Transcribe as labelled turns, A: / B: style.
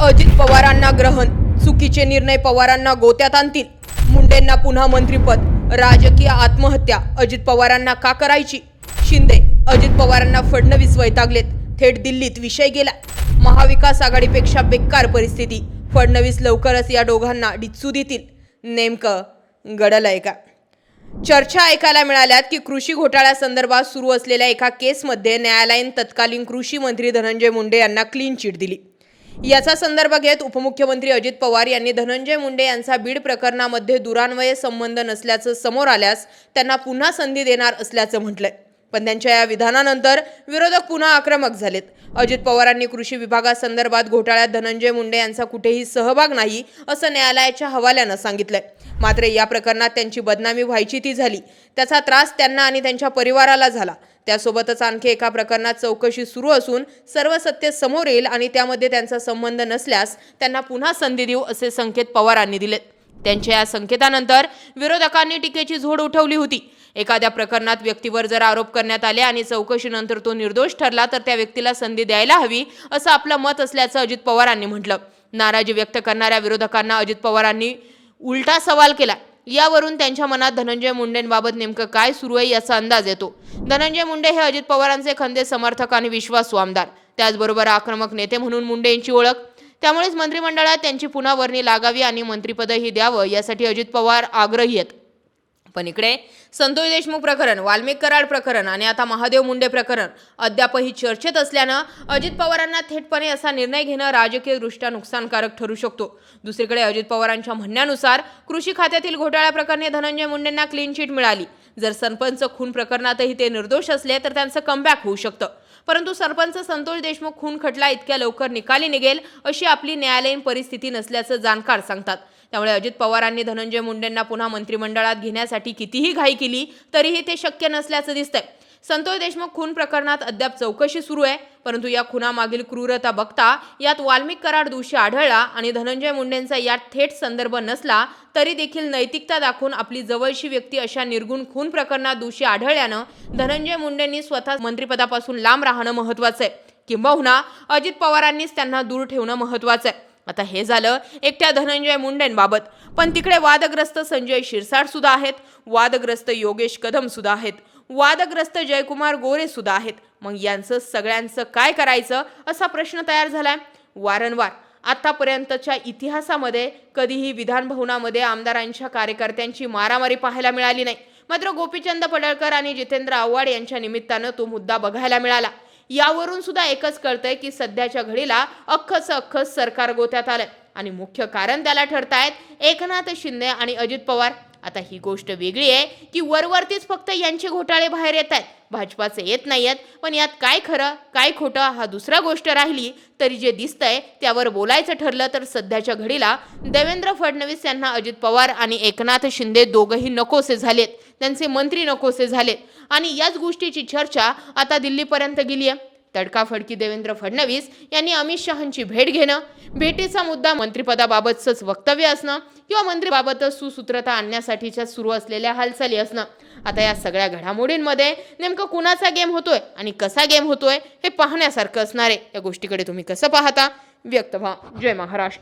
A: अजित पवारांना ग्रहण, चुकीचे निर्णय पवारांना गोत्यात आणतील. मुंडेंना पुन्हा मंत्रिपद, राजकीय आत्महत्या अजित पवारांना का करायची? शिंदे, अजित पवारांना फडणवीस वैतागलेत, थेट दिल्लीत विषय गेला. महाविकास आघाडीपेक्षा बेकार परिस्थिती, फडणवीस लवकरच या दोघांना डिच्चू देतील. नेमकं घडलंय का? चर्चा ऐकायला मिळाल्यात की कृषी घोटाळ्यासंदर्भात सुरू असलेल्या एका केसमध्ये न्यायालयाने तत्कालीन कृषी मंत्री धनंजय मुंडे यांना क्लीन चिट दिली. याचा संदर्भ घेत उपमुख्यमंत्री अजित पवार यांनी धनंजय मुंडे यांचा बीड प्रकरणामध्ये दुरान्वये संबंध नसल्याचं समोर आल्यास त्यांना पुन्हा संधी देणार असल्याचं म्हटलंय. पण त्यांच्या या विधानानंतर विरोधक पुन्हा आक्रमक झालेत. अजित पवारांनी कृषी विभागासंदर्भात घोटाळ्यात धनंजय मुंडे यांचा कुठेही सहभाग नाही असं न्यायालयाच्या हवाल्यानं सांगितलंय. मात्र या प्रकरणात त्यांची बदनामी व्हायची ती झाली. त्याचा त्रास त्यांना आणि त्यांच्या परिवाराला झाला. त्यासोबतच आणखी एका प्रकरणात चौकशी सुरू असून सर्व सत्य समोर येईल आणि त्यामध्ये त्यांचा संबंध नसल्यास त्यांना पुन्हा संधी देऊ असे संकेत पवारांनी दिलेत. त्यांच्या या संकेतानंतर विरोधकांनी टीकेची झोड उठवली होती. एखाद्या प्रकरणात व्यक्तीवर जर आरोप करण्यात आले आणि चौकशीनंतर तो निर्दोष ठरला तर त्या व्यक्तीला संधी द्यायला हवी असं आपलं मत असल्याचं अजित पवारांनी म्हटलं. नाराजी व्यक्त करणाऱ्या विरोधकांना अजित पवारांनी उलटा सवाल केला. यावरून त्यांच्या मनात धनंजय मुंडेंबाबत नेमकं काय सुरू आहे याचा अंदाज येतो. धनंजय मुंडे हे अजित पवारांचे खंदे समर्थक आणि विश्वासू आमदार, त्याचबरोबर आक्रमक नेते म्हणून मुंडे यांची ओळख. त्यामुळेच मंत्रिमंडळात त्यांची पुन्हा वर्णी लागावी आणि मंत्रिपदही द्यावं यासाठी अजित पवार आग्रही आहेत. पण इकडे संतोष देशमुख प्रकरण, वाल्मिक कराड प्रकरण आणि आता महादेव मुंडे प्रकरण अद्यापही चर्चेत असल्यानं अजित पवारांना थेटपणे असा निर्णय घेणं राजकीयदृष्ट्या नुकसानकारक ठरू शकतो. दुसरीकडे अजित पवारांच्या म्हणण्यानुसार कृषी खात्यातील घोटाळ्या प्रकरणी धनंजय मुंडेंना क्लीन चिट मिळाली. जर सरपंच खून प्रकरणातही ते निर्दोष असले तर त्यांचं कमबॅक होऊ शकतं. परंतु सरपंच संतोष देशमुख खून खटला इतक्या लवकर निकाली निघेल अशी आपली न्यायालयीन परिस्थिती नसल्याचं जाणकार सांगतात. त्यामुळे अजित पवारांनी धनंजय मुंडेंना पुन्हा मंत्रिमंडळात घेण्यासाठी कितीही घाई केली तरीही ते शक्य नसल्याचं दिसतंय. संतोष देशमुख खून प्रकरणात अद्याप चौकशी सुरू आहे. परंतु या खुनामागील क्रूरता बघता यात वाल्मिक कराड दोषी आढळला आणि धनंजय मुंडेंचा यात थेट संदर्भ नसला तरी देखील नैतिकता दाखवून आपली जवळची व्यक्ती अशा निर्गुण खून प्रकरणात दोषी आढळल्यानं धनंजय मुंडेंनी स्वतः मंत्रिपदापासून लांब राहणं महत्त्वाचं आहे. किंबहुना अजित पवारांनीच त्यांना दूर ठेवणं महत्त्वाचं आहे. आता हे झालं एकट्या धनंजय मुंडेंबाबत, पण तिकडे वादग्रस्त संजय शिरसाट सुद्धा आहेत, वादग्रस्त योगेश कदम सुद्धा आहेत, वादग्रस्त जयकुमार गोरे सुद्धा आहेत. मग यांचं सगळ्यांचं काय करायचं असा प्रश्न तयार झालाय. वारंवार आतापर्यंतच्या इतिहासामध्ये कधीही विधानभवनामध्ये आमदारांच्या कार्यकर्त्यांची मारामारी पाहायला मिळाली नाही. मात्र गोपीचंद पडळकर आणि जितेंद्र आव्हाड यांच्या निमित्तानं तो मुद्दा बघायला मिळाला. यावरून सुद्धा एकच कळतंय की सध्याच्या घडीला अख्खं सरकार गोत्यात आलंय आणि मुख्य कारण त्याला ठरतायत एकनाथ शिंदे आणि अजित पवार. आता ही गोष्ट वेगळी आहे की वरवरतीच फक्त यांचे घोटाळे बाहेर येत आहेत, भाजपाचे येत नाहीयेत. पण यात काय खरं काय खोटं हा दुसरा गोष्ट राहिली तरी जे दिसतंय त्यावर बोलायचं ठरलं तर सध्याच्या घडीला देवेंद्र फडणवीस यांना अजित पवार आणि एकनाथ शिंदे दोघंही नकोसे झालेत, त्यांचे मंत्री नकोसे झालेत आणि याच गोष्टीची चर्चा आता दिल्लीपर्यंत गेली आहे. तडकाफडकी देवेंद्र फडणवीस यांनी अमित शहांची भेट घेणं, भेटीचा मुद्दा मंत्रिपदाबाबतच वक्तव्य असणं किंवा मंत्रिबाबतच सुसूत्रता आणण्यासाठीच्या सुरू असलेल्या हालचाली असणं. आता या सगळ्या घडामोडींमध्ये नेमकं कुणाचा गेम होतोय आणि कसा गेम होतोय हे पाहण्यासारखं असणार आहे. या गोष्टीकडे तुम्ही कसं पाहता? व्यक्त व्हा. जय महाराष्ट्र.